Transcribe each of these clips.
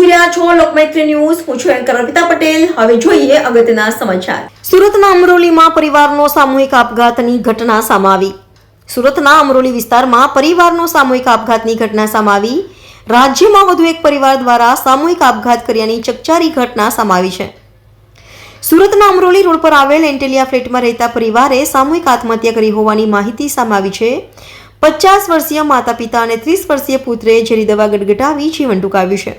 જોઈ રહ્યા છો લોકમૈત્રી ન્યૂઝ. હું છું એન્કર અર્પિતા પટેલ. હવે જોઈએ અગત્યના સમાચાર. સુરતના અમરોલીમાં પરિવારનો સામૂહિક આપઘાતની ઘટના સામે આવી. સુરતના અમરોલી વિસ્તારમાં પરિવારનો સામૂહિક આપઘાતની ઘટના સામે આવી. રાજ્યમાં વધુ એક પરિવાર દ્વારા સામૂહિક આપઘાત કર્યાની ચકચારી ઘટના સામે આવી છે. સુરતના અમરોલી રોડ પર આવેલ એન્ટેલિયા ફ્લેટમાં રહેતા પરિવારે સામૂહિક આત્મહત્યા કરી હોવાની માહિતી સામે આવી છે. 50 વર્ષીય માતા પિતા અને 30 વર્ષીય પુત્રે ઝેરી દવા ગટગટાવી જીવન ટૂંકાવ્યું છે.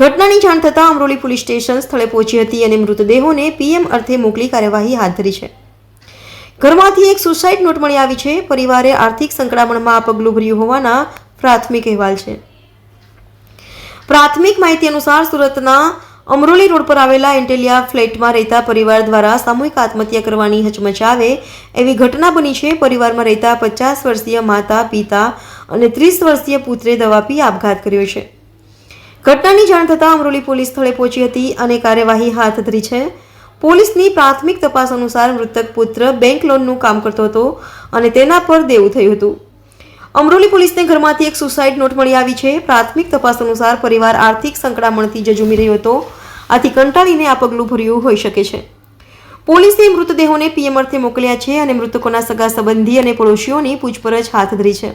ઘટનાની જાણ થતાં અમરોલી પોલીસ સ્ટેશન સ્થળે પહોંચી હતી અને મૃતદેહોને પીએમ અર્થે મોકલી કાર્યવાહી હાથ ધરી છે. ઘરમાંથી એક સુસાઇડ નોટ મળી આવી છે. પરિવારે આર્થિક સંકળામણમાં આ પગલું ભર્યું હોવાના પ્રાથમિક અહેવાલ છે. પ્રાથમિક માહિતી અનુસાર સુરતના અમરોલી રોડ પર આવેલા એન્ટેલિયા ફ્લેટમાં રહેતા પરિવાર દ્વારા સામૂહિક આત્મહત્યા કરવાની હચમચાવે એવી ઘટના બની છે. પરિવારમાં રહેતા 50 વર્ષીય માતા પિતા અને 30 વર્ષીય પુત્રે દવા પી આપઘાત કર્યો છે. ઘટનાની જાણ થતાં અમરોલી પોલીસ સ્થળે પહોંચી હતી અને કાર્યવાહી હાથ ધરી છે. પોલીસની પ્રાથમિક તપાસ અનુસાર મૃતક પુત્ર બેંક લોનનું કામ કરતો હતો અને તેના પર દેવું થયું હતું. અમરોલી પોલીસને ઘરમાંથી એક સુસાઇડ નોટ મળી આવી છે. પ્રાથમિક તપાસ અનુસાર પરિવાર આર્થિક સંકળામણથી જજુમી રહ્યો હતો. આથી કંટાળીને આ પગલું ભર્યું હોઈ શકે છે. પોલીસે મૃતદેહોને પીએમ અર્થે મોકલ્યા છે અને મૃતકોના સગા સંબંધી અને પડોશીઓની પૂછપરછ હાથ ધરી છે.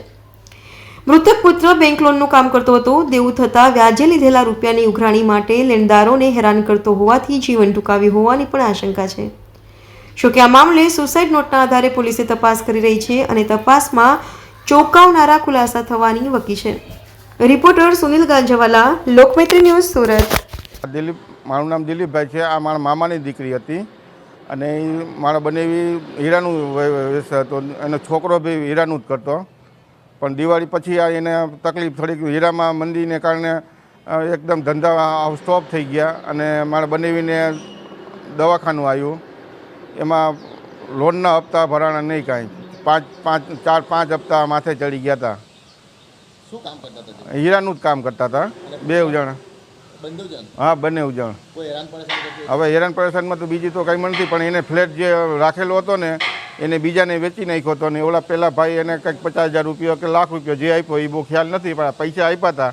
મૃતક પુત્ર બેંક લોનનું કામ કરતો હતો. દેવું થતાં વ્યાજે લીધેલા રૂપિયાની ઉઘરાણી માટે લેણદારોને હેરાન કરતો હોવાથી જીવન ટૂંકાવ્યું હોવાની પણ આશંકા છે. જોકે આ મામલે સુસાઇડ નોટના આધારે પોલીસે તપાસ કરી રહી છે અને તપાસમાં ચોંકાવનારા ખુલાસા થવાની વકી છે. Reporter Sunil Ganjawala, Lokmaitri news, Surat. દિલીપ, મારું નામ દિલીપભાઈ છે. આ મારા મામાની દીકરી હતી અને એ મારા બનેવી હીરાનું વ્યવસાય હતો. એનો છોકરો બી હીરાનું જ કરતો. પણ દિવાળી પછી આ એને તકલીફ થોડીક હીરામાં મંદીને કારણે એકદમ ધંધા સ્ટોપ થઈ ગયા અને મારા બનેવીને દવાખાનું આવ્યું. એમાં લોનના હપ્તા ભરાણા નહીં કાંઈ. 4-5 હપ્તા માથે ચડી ગયા હતા. શું કામ કરતા હતા? હીરાનું જ કામ કરતા હતા. બે જણ. હા, બંને જણ. હવે હેરાન પરેશાનમાં તો બીજી તો કાંઈ નથી, પણ એને ફ્લેટ જે રાખેલો હતો ને એને બીજાને વેચી નાખ્યો હતો ને ઓલા પહેલાં ભાઈ એને કંઈક 50,000 રૂપિયા કે લાખ રૂપિયા જે આપ્યો એ બહુ ખ્યાલ નથી, પણ પૈસા આપ્યા હતા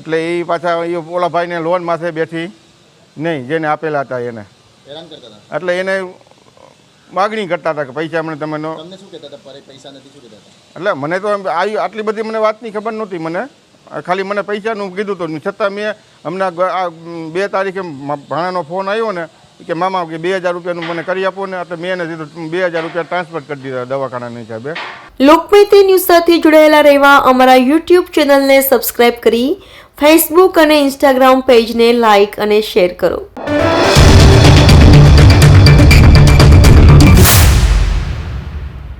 એટલે એ પાછા એ ઓલા ભાઈને લોન માથે બેઠી નહીં જેને આપેલા હતા એને. એટલે એને માગણી કરતા હતા કે પૈસા મને તમે એટલે મને તો આટલી બધી મને વાતની ખબર નહોતી. મને ખાલી મને પૈસાનું કીધું હતું. છતાં મેં હમણાં 2 તારીખે ભાણાનો ફોન આવ્યો ને કે મામા કે 2,000 રૂપિયાનું મને કરી આપો ને, એટલે મેં એને સીધું 2,000 રૂપિયા ટ્રાન્સફર કરી દીધા દવાખાનાના હિસાબે. લોકમૈત્રી ન્યૂઝ સાથે જોડાયેલા રહેવા અમારા યુટ્યુબ ચેનલને સબસ્ક્રાઇબ કરી ફેસબુક અને ઇન્સ્ટાગ્રામ પેજને લાઇક અને શેર કરો.